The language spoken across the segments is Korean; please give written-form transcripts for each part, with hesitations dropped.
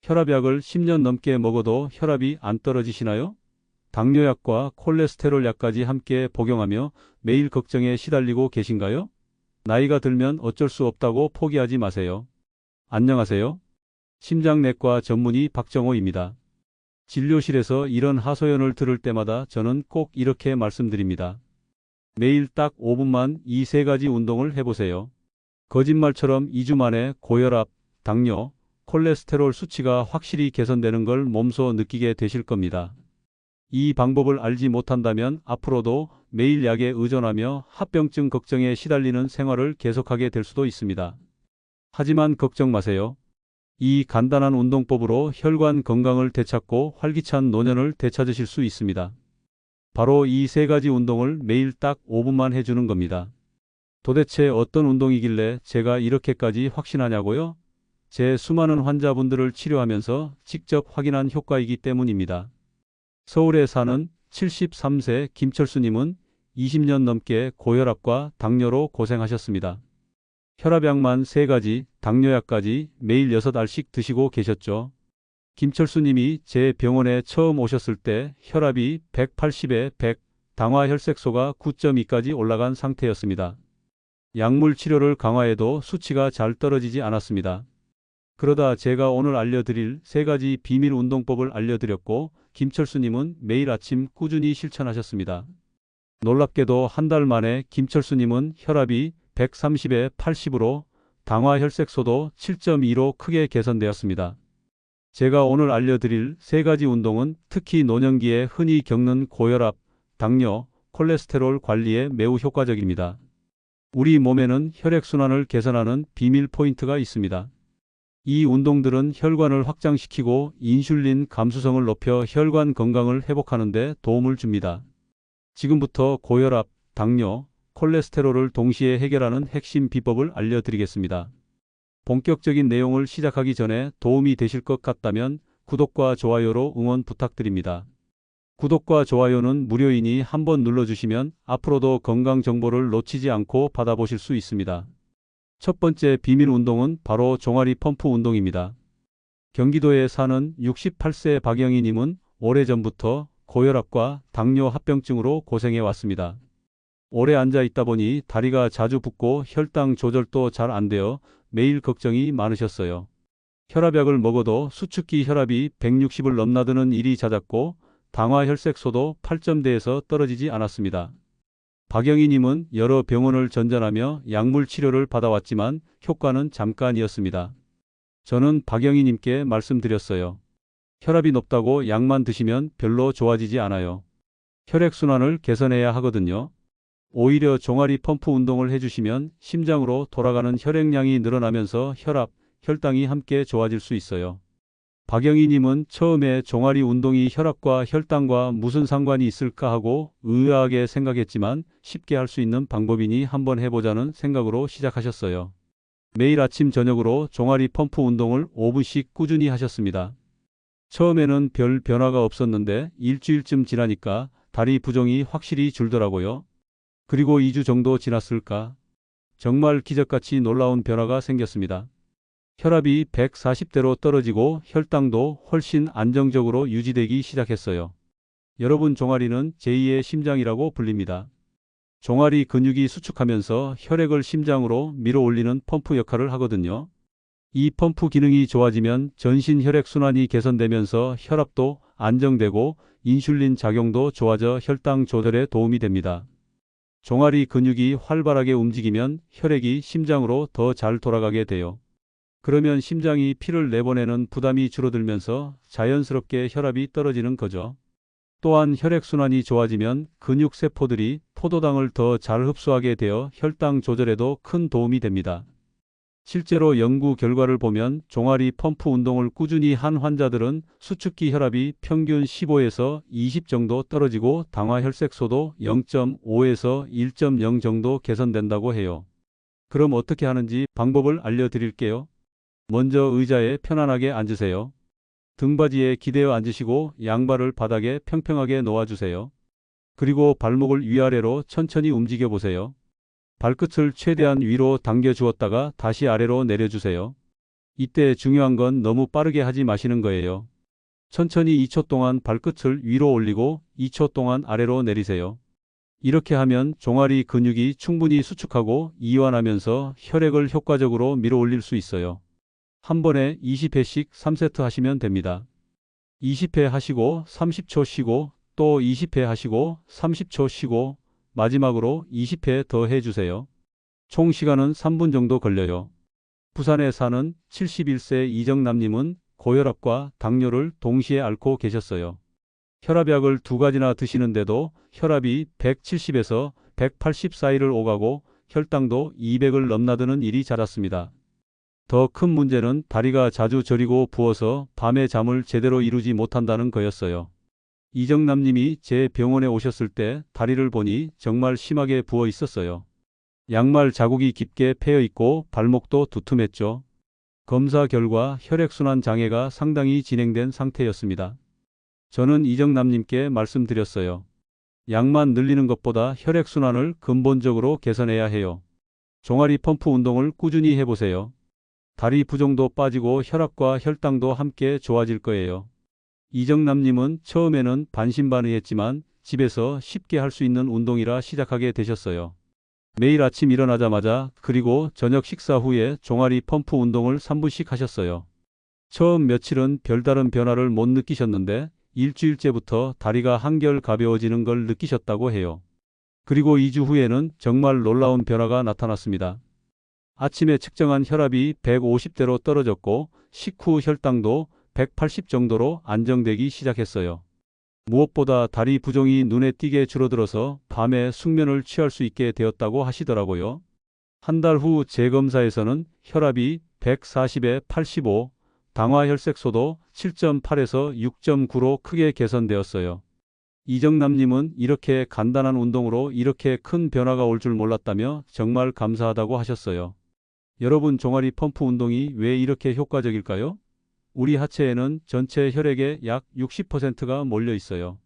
혈압약을 10년 넘게 먹어도 혈압이 안 떨어지시나요? 당뇨약과 콜레스테롤 약까지 함께 복용하며 매일 걱정에 시달리고 계신가요? 나이가 들면 어쩔 수 없다고 포기하지 마세요. 안녕하세요. 심장내과 전문의 박정호입니다. 진료실에서 이런 하소연을 들을 때마다 저는 꼭 이렇게 말씀드립니다. 매일 딱 5분만 이 세 가지 운동을 해보세요. 거짓말처럼 2주 만에 고혈압, 당뇨, 콜레스테롤 수치가 확실히 개선되는 걸 몸소 느끼게 되실 겁니다. 이 방법을 알지 못한다면 앞으로도 매일 약에 의존하며 합병증 걱정에 시달리는 생활을 계속하게 될 수도 있습니다. 하지만 걱정 마세요. 이 간단한 운동법으로 혈관 건강을 되찾고 활기찬 노년을 되찾으실 수 있습니다. 바로 이 세 가지 운동을 매일 딱 5분만 해주는 겁니다. 도대체 어떤 운동이길래 제가 이렇게까지 확신하냐고요? 제 수많은 환자분들을 치료하면서 직접 확인한 효과이기 때문입니다. 서울에 사는 73세 김철수님은 20년 넘게 고혈압과 당뇨로 고생하셨습니다. 혈압약만 3가지, 당뇨약까지 매일 6알씩 드시고 계셨죠. 김철수님이 제 병원에 처음 오셨을 때 혈압이 180에 100, 당화혈색소가 9.2까지 올라간 상태였습니다. 약물 치료를 강화해도 수치가 잘 떨어지지 않았습니다. 그러다 제가 오늘 알려드릴 3가지 비밀 운동법을 알려드렸고 김철수님은 매일 아침 꾸준히 실천하셨습니다. 놀랍게도 한 달 만에 김철수님은 혈압이 130에 80으로 당화혈색소도 7.2로 크게 개선되었습니다. 제가 오늘 알려드릴 3가지 운동은 특히 노년기에 흔히 겪는 고혈압, 당뇨, 콜레스테롤 관리에 매우 효과적입니다. 우리 몸에는 혈액순환을 개선하는 비밀 포인트가 있습니다. 이 운동들은 혈관을 확장시키고 인슐린 감수성을 높여 혈관 건강을 회복하는 데 도움을 줍니다. 지금부터 고혈압, 당뇨, 콜레스테롤을 동시에 해결하는 핵심 비법을 알려드리겠습니다. 본격적인 내용을 시작하기 전에 도움이 되실 것 같다면 구독과 좋아요로 응원 부탁드립니다. 구독과 좋아요는 무료이니 한번 눌러주시면 앞으로도 건강 정보를 놓치지 않고 받아보실 수 있습니다. 첫 번째 비밀 운동은 바로 종아리 펌프 운동입니다. 경기도에 사는 68세 박영희님은 오래전부터 고혈압과 당뇨 합병증으로 고생해 왔습니다. 오래 앉아 있다 보니 다리가 자주 붓고 혈당 조절도 잘 안 되어 매일 걱정이 많으셨어요. 혈압약을 먹어도 수축기 혈압이 160을 넘나드는 일이 잦았고 당화혈색소도 8점대에서 떨어지지 않았습니다. 박영희님은 여러 병원을 전전하며 약물 치료를 받아왔지만 효과는 잠깐이었습니다. 저는 박영희님께 말씀드렸어요. 혈압이 높다고 약만 드시면 별로 좋아지지 않아요. 혈액순환을 개선해야 하거든요. 오히려 종아리 펌프 운동을 해주시면 심장으로 돌아가는 혈액량이 늘어나면서 혈압, 혈당이 함께 좋아질 수 있어요. 박영희님은 처음에 종아리 운동이 혈압과 혈당과 무슨 상관이 있을까 하고 의아하게 생각했지만 쉽게 할 수 있는 방법이니 한번 해보자는 생각으로 시작하셨어요. 매일 아침 저녁으로 종아리 펌프 운동을 5분씩 꾸준히 하셨습니다. 처음에는 별 변화가 없었는데 일주일쯤 지나니까 다리 부종이 확실히 줄더라고요. 그리고 2주 정도 지났을까? 정말 기적같이 놀라운 변화가 생겼습니다. 혈압이 140대로 떨어지고 혈당도 훨씬 안정적으로 유지되기 시작했어요. 여러분, 종아리는 제2의 심장이라고 불립니다. 종아리 근육이 수축하면서 혈액을 심장으로 밀어올리는 펌프 역할을 하거든요. 이 펌프 기능이 좋아지면 전신 혈액 순환이 개선되면서 혈압도 안정되고 인슐린 작용도 좋아져 혈당 조절에 도움이 됩니다. 종아리 근육이 활발하게 움직이면 혈액이 심장으로 더 잘 돌아가게 돼요. 그러면 심장이 피를 내보내는 부담이 줄어들면서 자연스럽게 혈압이 떨어지는 거죠. 또한 혈액순환이 좋아지면 근육세포들이 포도당을 더 잘 흡수하게 되어 혈당 조절에도 큰 도움이 됩니다. 실제로 연구 결과를 보면 종아리 펌프 운동을 꾸준히 한 환자들은 수축기 혈압이 평균 15에서 20 정도 떨어지고 당화혈색소도 0.5에서 1.0 정도 개선된다고 해요. 그럼 어떻게 하는지 방법을 알려드릴게요. 먼저 의자에 편안하게 앉으세요. 등받이에 기대어 앉으시고 양발을 바닥에 평평하게 놓아주세요. 그리고 발목을 위아래로 천천히 움직여 보세요. 발끝을 최대한 위로 당겨 주었다가 다시 아래로 내려주세요. 이때 중요한 건 너무 빠르게 하지 마시는 거예요. 천천히 2초 동안 발끝을 위로 올리고 2초 동안 아래로 내리세요. 이렇게 하면 종아리 근육이 충분히 수축하고 이완하면서 혈액을 효과적으로 밀어 올릴 수 있어요. 한 번에 20회씩 3세트 하시면 됩니다. 20회 하시고 30초 쉬고 또 20회 하시고 30초 쉬고 마지막으로 20회 더 해주세요. 총 시간은 3분 정도 걸려요. 부산에 사는 71세 이정남님은 고혈압과 당뇨를 동시에 앓고 계셨어요. 혈압약을 2가지나 드시는데도 혈압이 170에서 180 사이를 오가고 혈당도 200을 넘나드는 일이 잦았습니다. 더 큰 문제는 다리가 자주 저리고 부어서 밤에 잠을 제대로 이루지 못한다는 거였어요. 이정남님이 제 병원에 오셨을 때 다리를 보니 정말 심하게 부어 있었어요. 양말 자국이 깊게 패여 있고 발목도 두툼했죠. 검사 결과 혈액순환 장애가 상당히 진행된 상태였습니다. 저는 이정남님께 말씀드렸어요. 약만 늘리는 것보다 혈액순환을 근본적으로 개선해야 해요. 종아리 펌프 운동을 꾸준히 해보세요. 다리 부종도 빠지고 혈압과 혈당도 함께 좋아질 거예요. 이정남님은 처음에는 반신반의했지만 집에서 쉽게 할 수 있는 운동이라 시작하게 되셨어요. 매일 아침 일어나자마자 그리고 저녁 식사 후에 종아리 펌프 운동을 3분씩 하셨어요. 처음 며칠은 별다른 변화를 못 느끼셨는데 일주일째부터 다리가 한결 가벼워지는 걸 느끼셨다고 해요. 그리고 2주 후에는 정말 놀라운 변화가 나타났습니다. 아침에 측정한 혈압이 150대로 떨어졌고 식후 혈당도 180 정도로 안정되기 시작했어요. 무엇보다 다리 부종이 눈에 띄게 줄어들어서 밤에 숙면을 취할 수 있게 되었다고 하시더라고요. 한 달 후 재검사에서는 혈압이 140에 85, 당화혈색소도 7.8에서 6.9로 크게 개선되었어요. 이정남님은 이렇게 간단한 운동으로 이렇게 큰 변화가 올 줄 몰랐다며 정말 감사하다고 하셨어요. 여러분, 종아리 펌프 운동이 왜 이렇게 효과적일까요? 우리 하체에는 전체 혈액의 약 60%가 몰려 있어요.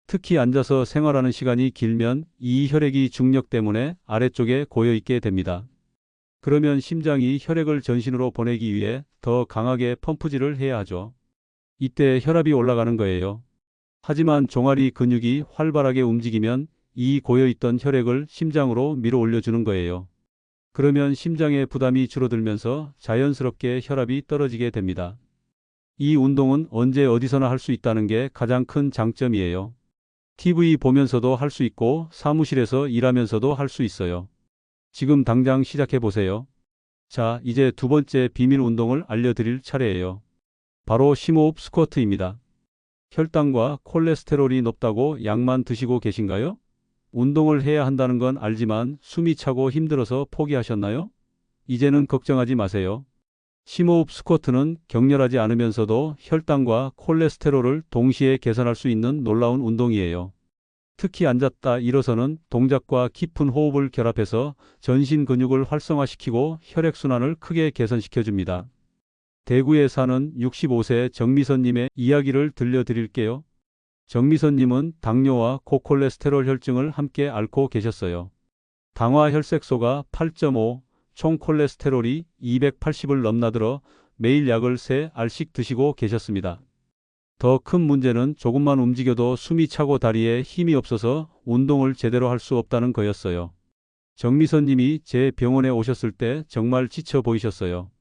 특히 앉아서 생활하는 시간이 길면 이 혈액이 중력 때문에 아래쪽에 고여 있게 됩니다. 그러면 심장이 혈액을 전신으로 보내기 위해 더 강하게 펌프질을 해야 하죠. 이때 혈압이 올라가는 거예요. 하지만 종아리 근육이 활발하게 움직이면 이 고여있던 혈액을 심장으로 밀어 올려주는 거예요. 그러면 심장의 부담이 줄어들면서 자연스럽게 혈압이 떨어지게 됩니다. 이 운동은 언제 어디서나 할 수 있다는 게 가장 큰 장점이에요. TV 보면서도 할 수 있고 사무실에서 일하면서도 할 수 있어요. 지금 당장 시작해 보세요. 자, 이제 두 번째 비밀 운동을 알려드릴 차례예요. 바로 심호흡 스쿼트입니다. 혈당과 콜레스테롤이 높다고 약만 드시고 계신가요? 운동을 해야 한다는 건 알지만 숨이 차고 힘들어서 포기하셨나요? 이제는 걱정하지 마세요. 심호흡 스쿼트는 격렬하지 않으면서도 혈당과 콜레스테롤을 동시에 개선할 수 있는 놀라운 운동이에요. 특히 앉았다 일어서는 동작과 깊은 호흡을 결합해서 전신 근육을 활성화시키고 혈액순환을 크게 개선시켜줍니다. 대구에 사는 65세 정미선님의 이야기를 들려드릴게요. 정미선님은 당뇨와 고콜레스테롤 혈증을 함께 앓고 계셨어요. 당화혈색소가 8.5, 총 콜레스테롤이 280을 넘나들어 매일 약을 3알씩 드시고 계셨습니다. 더 큰 문제는 조금만 움직여도 숨이 차고 다리에 힘이 없어서 운동을 제대로 할 수 없다는 거였어요. 정미선님이 제 병원에 오셨을 때 정말 지쳐 보이셨어요.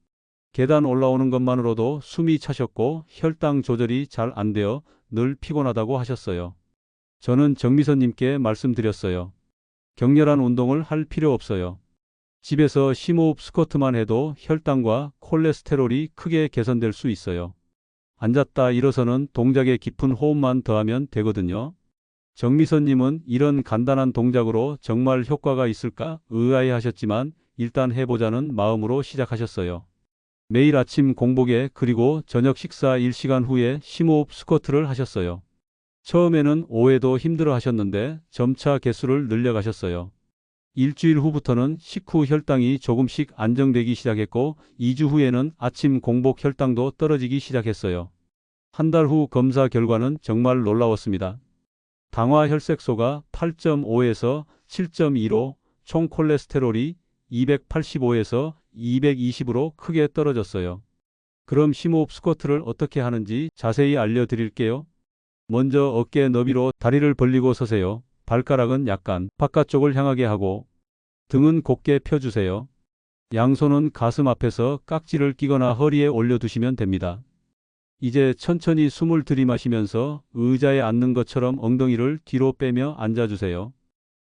계단 올라오는 것만으로도 숨이 차셨고 혈당 조절이 잘 안 되어 늘 피곤하다고 하셨어요. 저는 정미선님께 말씀드렸어요. 격렬한 운동을 할 필요 없어요. 집에서 심호흡 스쿼트만 해도 혈당과 콜레스테롤이 크게 개선될 수 있어요. 앉았다 일어서는 동작에 깊은 호흡만 더하면 되거든요. 정미선님은 이런 간단한 동작으로 정말 효과가 있을까 의아해하셨지만 일단 해보자는 마음으로 시작하셨어요. 매일 아침 공복에 그리고 저녁 식사 1시간 후에 심호흡 스쿼트를 하셨어요. 처음에는 5회도 힘들어 하셨는데 점차 개수를 늘려가셨어요. 일주일 후부터는 식후 혈당이 조금씩 안정되기 시작했고 2주 후에는 아침 공복 혈당도 떨어지기 시작했어요. 한 달 후 검사 결과는 정말 놀라웠습니다. 당화혈색소가 8.5에서 7.2로 총 콜레스테롤이 285에서 220으로 크게 떨어졌어요. 그럼 심호흡 스쿼트를 어떻게 하는지 자세히 알려드릴게요. 먼저 어깨 너비로 다리를 벌리고 서세요. 발가락은 약간 바깥쪽을 향하게 하고 등은 곧게 펴주세요. 양손은 가슴 앞에서 깍지를 끼거나 허리에 올려두시면 됩니다. 이제 천천히 숨을 들이마시면서 의자에 앉는 것처럼 엉덩이를 뒤로 빼며 앉아주세요.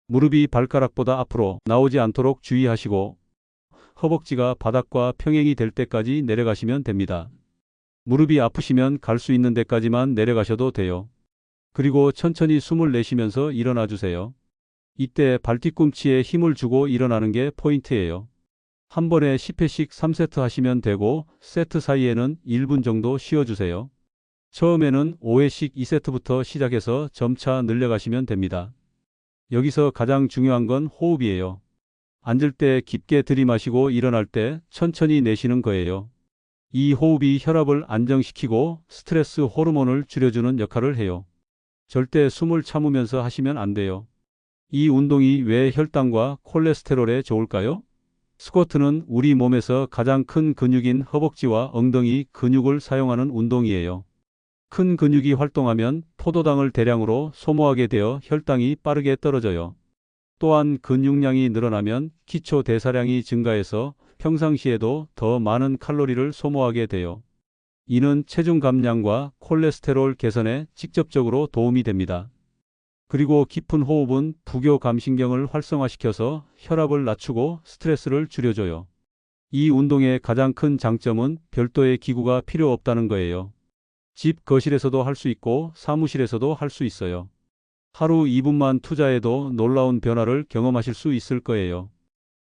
무릎이 발가락보다 앞으로 나오지 않도록 주의하시고 허벅지가 바닥과 평행이 될 때까지 내려가시면 됩니다. 무릎이 아프시면 갈 수 있는 데까지만 내려가셔도 돼요. 그리고 천천히 숨을 내쉬면서 일어나 주세요. 이때 발뒤꿈치에 힘을 주고 일어나는 게 포인트예요. 한 번에 10회씩 3세트 하시면 되고 세트 사이에는 1분 정도 쉬어주세요. 처음에는 5회씩 2세트부터 시작해서 점차 늘려가시면 됩니다. 여기서 가장 중요한 건 호흡이에요. 앉을 때 깊게 들이마시고 일어날 때 천천히 내쉬는 거예요. 이 호흡이 혈압을 안정시키고 스트레스 호르몬을 줄여주는 역할을 해요. 절대 숨을 참으면서 하시면 안 돼요. 이 운동이 왜 혈당과 콜레스테롤에 좋을까요? 스쿼트는 우리 몸에서 가장 큰 근육인 허벅지와 엉덩이 근육을 사용하는 운동이에요. 큰 근육이 활동하면 포도당을 대량으로 소모하게 되어 혈당이 빠르게 떨어져요. 또한 근육량이 늘어나면 기초 대사량이 증가해서 평상시에도 더 많은 칼로리를 소모하게 돼요. 이는 체중 감량과 콜레스테롤 개선에 직접적으로 도움이 됩니다. 그리고 깊은 호흡은 부교감신경을 활성화시켜서 혈압을 낮추고 스트레스를 줄여줘요. 이 운동의 가장 큰 장점은 별도의 기구가 필요 없다는 거예요. 집 거실에서도 할 수 있고 사무실에서도 할 수 있어요. 하루 2분만 투자해도 놀라운 변화를 경험하실 수 있을 거예요.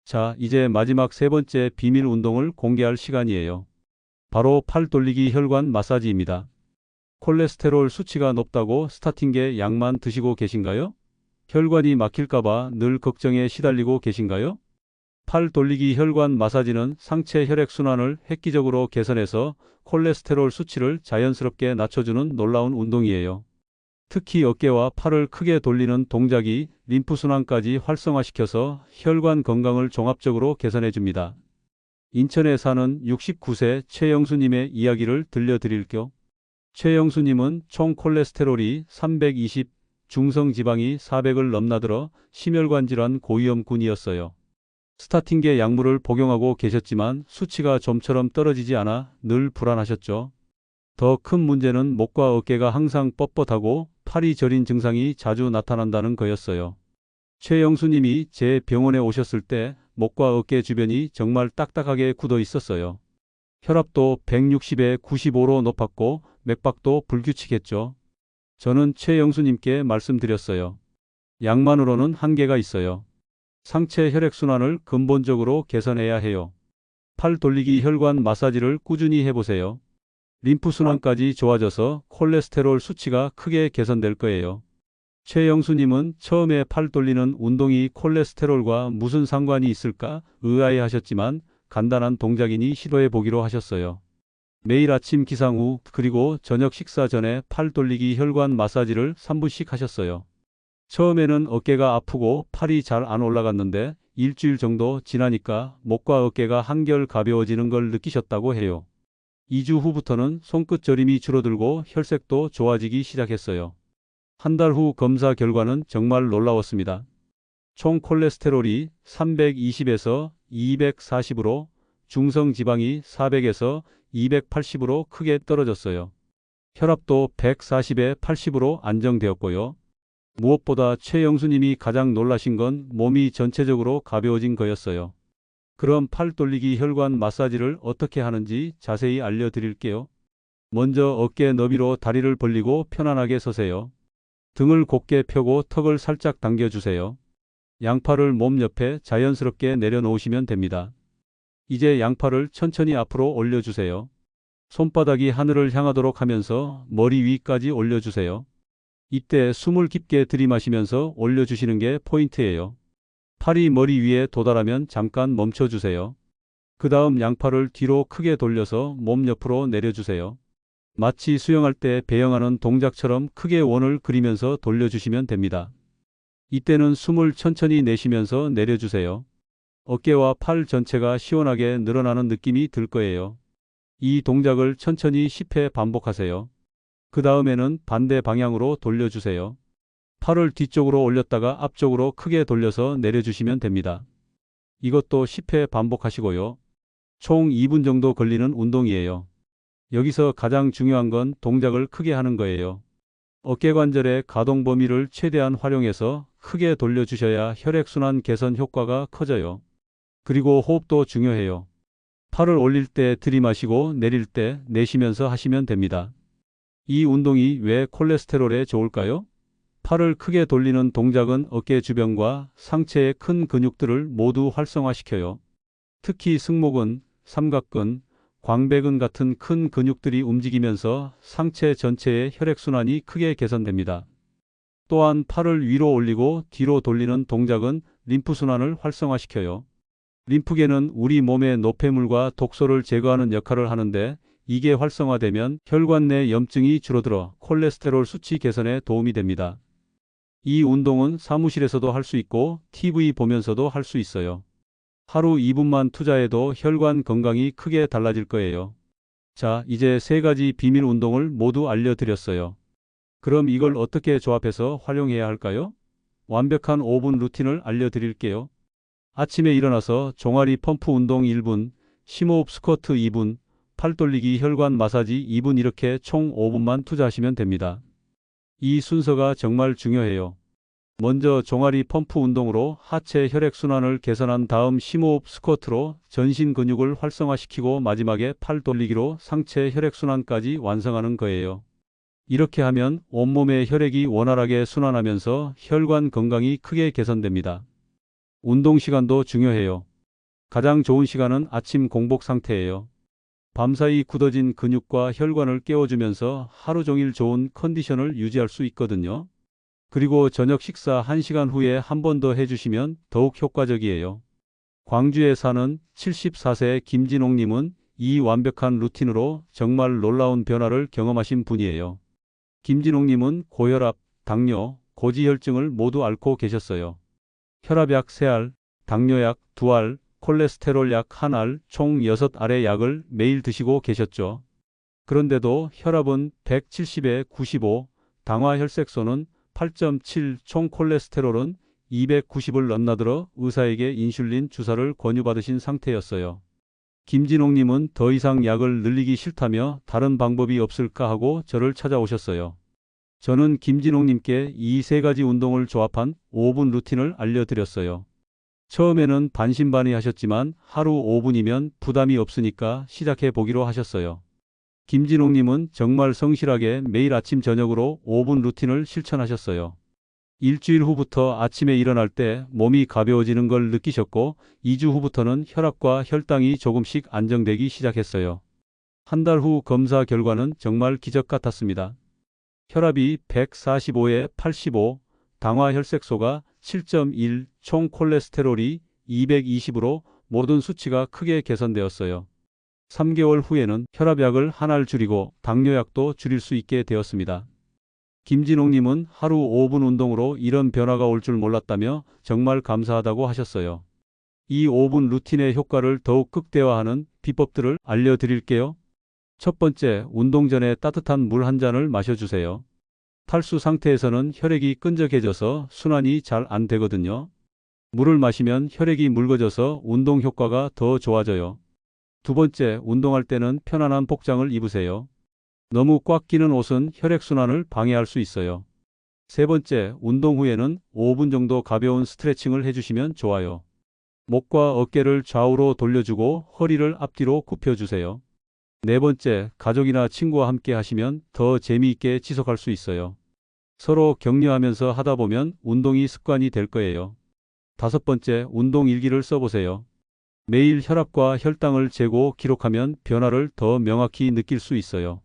자, 이제 마지막 세 번째 비밀 운동을 공개할 시간이에요. 바로 팔 돌리기 혈관 마사지입니다. 콜레스테롤 수치가 높다고 스타틴계 약만 드시고 계신가요? 혈관이 막힐까봐 늘 걱정에 시달리고 계신가요? 팔 돌리기 혈관 마사지는 상체 혈액순환을 획기적으로 개선해서 콜레스테롤 수치를 자연스럽게 낮춰주는 놀라운 운동이에요. 특히 어깨와 팔을 크게 돌리는 동작이 림프순환까지 활성화시켜서 혈관 건강을 종합적으로 개선해줍니다. 인천에 사는 69세 최영수님의 이야기를 들려드릴게요. 최영수님은 총 콜레스테롤이 320, 중성지방이 400을 넘나들어 심혈관 질환 고위험군이었어요. 스타틴계 약물을 복용하고 계셨지만 수치가 좀처럼 떨어지지 않아 늘 불안하셨죠. 더 큰 문제는 목과 어깨가 항상 뻣뻣하고 팔이 저린 증상이 자주 나타난다는 거였어요. 최영수님이 제 병원에 오셨을 때 목과 어깨 주변이 정말 딱딱하게 굳어 있었어요. 혈압도 160에 95로 높았고 맥박도 불규칙했죠. 저는 최영수님께 말씀드렸어요. 약만으로는 한계가 있어요. 상체 혈액순환을 근본적으로 개선해야 해요. 팔 돌리기 혈관 마사지를 꾸준히 해보세요. 림프순환까지 좋아져서 콜레스테롤 수치가 크게 개선될 거예요. 최영수님은 처음에 팔 돌리는 운동이 콜레스테롤과 무슨 상관이 있을까 의아해하셨지만 간단한 동작이니 시도해 보기로 하셨어요. 매일 아침 기상 후 그리고 저녁 식사 전에 팔 돌리기 혈관 마사지를 3분씩 하셨어요. 처음에는 어깨가 아프고 팔이 잘 안 올라갔는데 일주일 정도 지나니까 목과 어깨가 한결 가벼워지는 걸 느끼셨다고 해요. 2주 후부터는 손끝 저림이 줄어들고 혈색도 좋아지기 시작했어요. 한 달 후 검사 결과는 정말 놀라웠습니다. 총 콜레스테롤이 320에서 240으로 중성지방이 400에서 280으로 크게 떨어졌어요. 혈압도 140에 80으로 안정되었고요. 무엇보다 최영수님이 가장 놀라신 건 몸이 전체적으로 가벼워진 거였어요. 그럼 팔 돌리기 혈관 마사지를 어떻게 하는지 자세히 알려드릴게요. 먼저 어깨 너비로 다리를 벌리고 편안하게 서세요. 등을 곧게 펴고 턱을 살짝 당겨주세요. 양팔을 몸 옆에 자연스럽게 내려놓으시면 됩니다. 이제 양팔을 천천히 앞으로 올려주세요. 손바닥이 하늘을 향하도록 하면서 머리 위까지 올려주세요. 이때 숨을 깊게 들이마시면서 올려주시는 게 포인트예요. 팔이 머리 위에 도달하면 잠깐 멈춰주세요. 그 다음 양팔을 뒤로 크게 돌려서 몸 옆으로 내려주세요. 마치 수영할 때 배영하는 동작처럼 크게 원을 그리면서 돌려주시면 됩니다. 이때는 숨을 천천히 내쉬면서 내려주세요. 어깨와 팔 전체가 시원하게 늘어나는 느낌이 들 거예요. 이 동작을 천천히 10회 반복하세요. 그 다음에는 반대 방향으로 돌려주세요. 팔을 뒤쪽으로 올렸다가 앞쪽으로 크게 돌려서 내려주시면 됩니다. 이것도 10회 반복하시고요. 총 2분 정도 걸리는 운동이에요. 여기서 가장 중요한 건 동작을 크게 하는 거예요. 어깨관절의 가동 범위를 최대한 활용해서 크게 돌려주셔야 혈액순환 개선 효과가 커져요. 그리고 호흡도 중요해요. 팔을 올릴 때 들이마시고 내릴 때 내쉬면서 하시면 됩니다. 이 운동이 왜 콜레스테롤에 좋을까요? 팔을 크게 돌리는 동작은 어깨 주변과 상체의 큰 근육들을 모두 활성화시켜요. 특히 승모근, 삼각근, 광배근 같은 큰 근육들이 움직이면서 상체 전체의 혈액순환이 크게 개선됩니다. 또한 팔을 위로 올리고 뒤로 돌리는 동작은 림프순환을 활성화시켜요. 림프계는 우리 몸의 노폐물과 독소를 제거하는 역할을 하는데 이게 활성화되면 혈관 내 염증이 줄어들어 콜레스테롤 수치 개선에 도움이 됩니다. 이 운동은 사무실에서도 할 수 있고 TV 보면서도 할 수 있어요. 하루 2분만 투자해도 혈관 건강이 크게 달라질 거예요. 자, 이제 3가지 비밀 운동을 모두 알려드렸어요. 그럼 이걸 어떻게 조합해서 활용해야 할까요? 완벽한 5분 루틴을 알려드릴게요. 아침에 일어나서 종아리 펌프 운동 1분, 심호흡 스쿼트 2분, 팔 돌리기 혈관 마사지 2분 이렇게 총 5분만 투자하시면 됩니다. 이 순서가 정말 중요해요. 먼저 종아리 펌프 운동으로 하체 혈액순환을 개선한 다음 심호흡 스쿼트로 전신 근육을 활성화시키고 마지막에 팔 돌리기로 상체 혈액순환까지 완성하는 거예요. 이렇게 하면 온몸의 혈액이 원활하게 순환하면서 혈관 건강이 크게 개선됩니다. 운동 시간도 중요해요. 가장 좋은 시간은 아침 공복 상태예요. 밤사이 굳어진 근육과 혈관을 깨워주면서 하루 종일 좋은 컨디션을 유지할 수 있거든요. 그리고 저녁 식사 1시간 후에 한 번 더 해주시면 더욱 효과적이에요. 광주에 사는 74세 김진옥님은 이 완벽한 루틴으로 정말 놀라운 변화를 경험하신 분이에요. 김진옥님은 고혈압, 당뇨, 고지혈증을 모두 앓고 계셨어요. 혈압약 3알, 당뇨약 2알, 콜레스테롤 약 1알, 총 6알의 약을 매일 드시고 계셨죠. 그런데도 혈압은 170에 95, 당화혈색소는 8.7, 총 콜레스테롤은 290을 넘나들어 의사에게 인슐린 주사를 권유받으신 상태였어요. 김진옥님은 더 이상 약을 늘리기 싫다며 다른 방법이 없을까 하고 저를 찾아오셨어요. 저는 김진옥님께 이 3가지 운동을 조합한 5분 루틴을 알려드렸어요. 처음에는 반신반의하셨지만 하루 5분이면 부담이 없으니까 시작해 보기로 하셨어요. 김진옥님은 정말 성실하게 매일 아침 저녁으로 5분 루틴을 실천하셨어요. 일주일 후부터 아침에 일어날 때 몸이 가벼워지는 걸 느끼셨고 2주 후부터는 혈압과 혈당이 조금씩 안정되기 시작했어요. 한 달 후 검사 결과는 정말 기적 같았습니다. 혈압이 145에 85, 당화혈색소가 7.1, 총 콜레스테롤이 220으로 모든 수치가 크게 개선되었어요. 3개월 후에는 혈압약을 1알 줄이고 당뇨약도 줄일 수 있게 되었습니다. 김진옥님은 하루 5분 운동으로 이런 변화가 올 줄 몰랐다며 정말 감사하다고 하셨어요. 이 5분 루틴의 효과를 더욱 극대화하는 비법들을 알려드릴게요. 첫 번째, 운동 전에 따뜻한 물 한 잔을 마셔주세요. 탈수 상태에서는 혈액이 끈적해져서 순환이 잘 안 되거든요. 물을 마시면 혈액이 묽어져서 운동 효과가 더 좋아져요. 두 번째, 운동할 때는 편안한 복장을 입으세요. 너무 꽉 끼는 옷은 혈액순환을 방해할 수 있어요. 세 번째, 운동 후에는 5분 정도 가벼운 스트레칭을 해주시면 좋아요. 목과 어깨를 좌우로 돌려주고 허리를 앞뒤로 굽혀주세요. 네 번째, 가족이나 친구와 함께 하시면 더 재미있게 지속할 수 있어요. 서로 격려하면서 하다 보면 운동이 습관이 될 거예요. 다섯 번째, 운동 일기를 써보세요. 매일 혈압과 혈당을 재고 기록하면 변화를 더 명확히 느낄 수 있어요.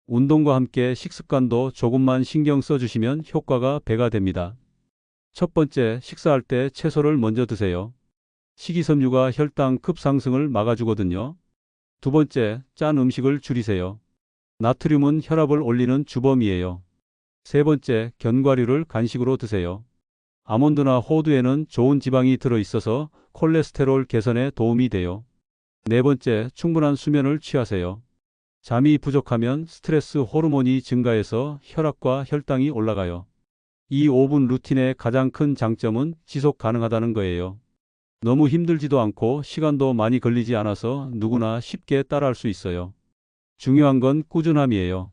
운동과 함께 식습관도 조금만 신경 써주시면 효과가 배가 됩니다. 첫 번째, 식사할 때 채소를 먼저 드세요. 식이섬유가 혈당 급상승을 막아주거든요. 두 번째, 짠 음식을 줄이세요. 나트륨은 혈압을 올리는 주범이에요. 세 번째, 견과류를 간식으로 드세요. 아몬드나 호두에는 좋은 지방이 들어있어서 콜레스테롤 개선에 도움이 돼요. 네 번째, 충분한 수면을 취하세요. 잠이 부족하면 스트레스 호르몬이 증가해서 혈압과 혈당이 올라가요. 이 5분 루틴의 가장 큰 장점은 지속 가능하다는 거예요. 너무 힘들지도 않고 시간도 많이 걸리지 않아서 누구나 쉽게 따라할 수 있어요. 중요한 건 꾸준함이에요.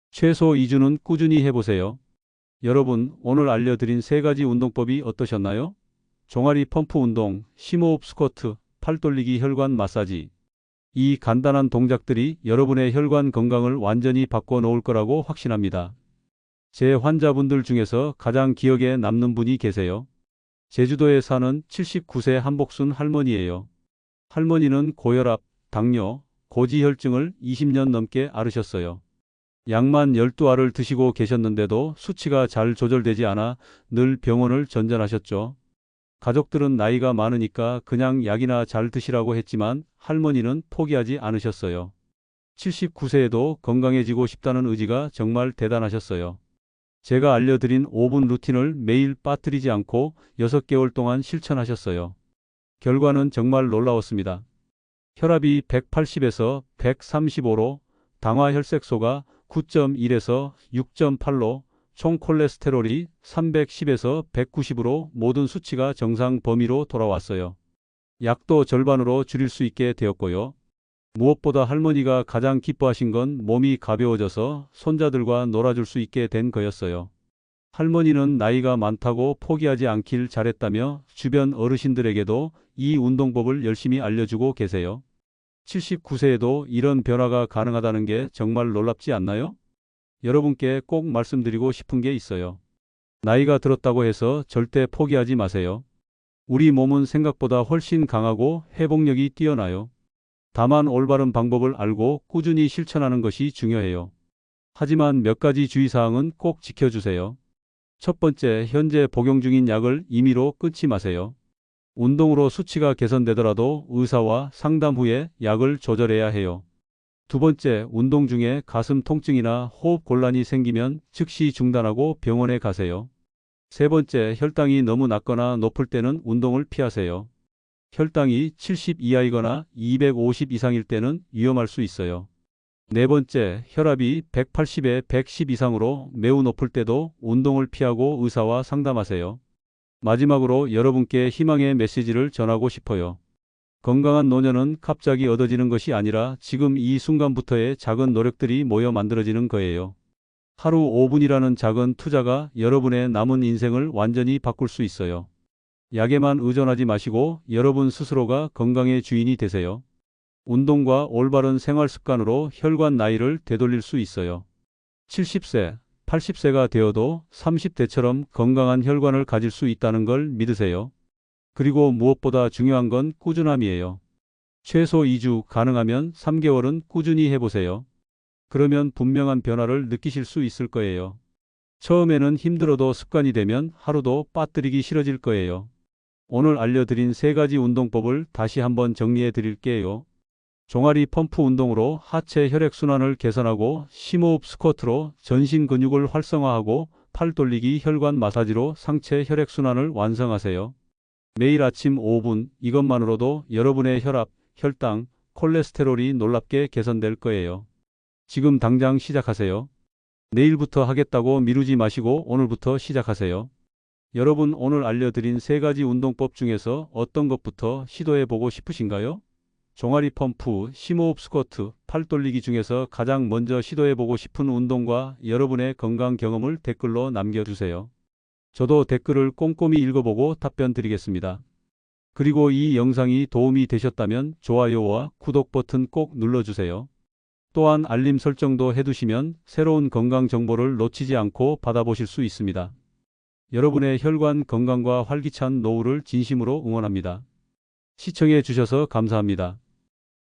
최소 2주는 꾸준히 해보세요. 여러분, 오늘 알려드린 3가지 운동법이 어떠셨나요? 종아리 펌프 운동, 심호흡 스쿼트, 팔 돌리기 혈관 마사지. 이 간단한 동작들이 여러분의 혈관 건강을 완전히 바꿔놓을 거라고 확신합니다. 제 환자분들 중에서 가장 기억에 남는 분이 계세요. 제주도에 사는 79세 한복순 할머니예요. 할머니는 고혈압, 당뇨, 고지혈증을 20년 넘게 앓으셨어요. 약만 12알을 드시고 계셨는데도 수치가 잘 조절되지 않아 늘 병원을 전전하셨죠. 가족들은 나이가 많으니까 그냥 약이나 잘 드시라고 했지만 할머니는 포기하지 않으셨어요. 79세에도 건강해지고 싶다는 의지가 정말 대단하셨어요. 제가 알려드린 5분 루틴을 매일 빠뜨리지 않고 6개월 동안 실천하셨어요. 결과는 정말 놀라웠습니다. 혈압이 180에서 135로, 당화 혈색소가 9.1에서 6.8로, 총 콜레스테롤이 310에서 190으로 모든 수치가 정상 범위로 돌아왔어요. 약도 절반으로 줄일 수 있게 되었고요. 무엇보다 할머니가 가장 기뻐하신 건 몸이 가벼워져서 손자들과 놀아줄 수 있게 된 거였어요. 할머니는 나이가 많다고 포기하지 않길 잘했다며 주변 어르신들에게도 이 운동법을 열심히 알려주고 계세요. 79세에도 이런 변화가 가능하다는 게 정말 놀랍지 않나요? 여러분께 꼭 말씀드리고 싶은 게 있어요. 나이가 들었다고 해서 절대 포기하지 마세요. 우리 몸은 생각보다 훨씬 강하고 회복력이 뛰어나요. 다만 올바른 방법을 알고 꾸준히 실천하는 것이 중요해요. 하지만 몇 가지 주의사항은 꼭 지켜주세요. 첫 번째, 현재 복용 중인 약을 임의로 끊지 마세요. 운동으로 수치가 개선되더라도 의사와 상담 후에 약을 조절해야 해요. 두 번째, 운동 중에 가슴 통증이나 호흡 곤란이 생기면 즉시 중단하고 병원에 가세요. 세 번째, 혈당이 너무 낮거나 높을 때는 운동을 피하세요. 혈당이 70 이하이거나 250 이상일 때는 위험할 수 있어요. 네 번째, 혈압이 180에 110 이상으로 매우 높을 때도 운동을 피하고 의사와 상담하세요. 마지막으로 여러분께 희망의 메시지를 전하고 싶어요. 건강한 노년은 갑자기 얻어지는 것이 아니라 지금 이 순간부터의 작은 노력들이 모여 만들어지는 거예요. 하루 5분이라는 작은 투자가 여러분의 남은 인생을 완전히 바꿀 수 있어요. 약에만 의존하지 마시고 여러분 스스로가 건강의 주인이 되세요. 운동과 올바른 생활 습관으로 혈관 나이를 되돌릴 수 있어요. 70세, 80세가 되어도 30대처럼 건강한 혈관을 가질 수 있다는 걸 믿으세요. 그리고 무엇보다 중요한 건 꾸준함이에요. 최소 2주, 가능하면 3개월은 꾸준히 해보세요. 그러면 분명한 변화를 느끼실 수 있을 거예요. 처음에는 힘들어도 습관이 되면 하루도 빠뜨리기 싫어질 거예요. 오늘 알려드린 3가지 운동법을 다시 한번 정리해 드릴게요. 종아리 펌프 운동으로 하체 혈액순환을 개선하고, 심호흡 스쿼트로 전신 근육을 활성화하고, 팔 돌리기 혈관 마사지로 상체 혈액순환을 완성하세요. 매일 아침 5분, 이것만으로도 여러분의 혈압, 혈당, 콜레스테롤이 놀랍게 개선될 거예요. 지금 당장 시작하세요. 내일부터 하겠다고 미루지 마시고 오늘부터 시작하세요. 여러분, 오늘 알려드린 3가지 운동법 중에서 어떤 것부터 시도해보고 싶으신가요? 종아리 펌프, 심호흡 스쿼트, 팔 돌리기 중에서 가장 먼저 시도해보고 싶은 운동과 여러분의 건강 경험을 댓글로 남겨주세요. 저도 댓글을 꼼꼼히 읽어보고 답변 드리겠습니다. 그리고 이 영상이 도움이 되셨다면 좋아요와 구독 버튼 꼭 눌러주세요. 또한 알림 설정도 해두시면 새로운 건강 정보를 놓치지 않고 받아보실 수 있습니다. 여러분의 혈관 건강과 활기찬 노후를 진심으로 응원합니다. 시청해 주셔서 감사합니다.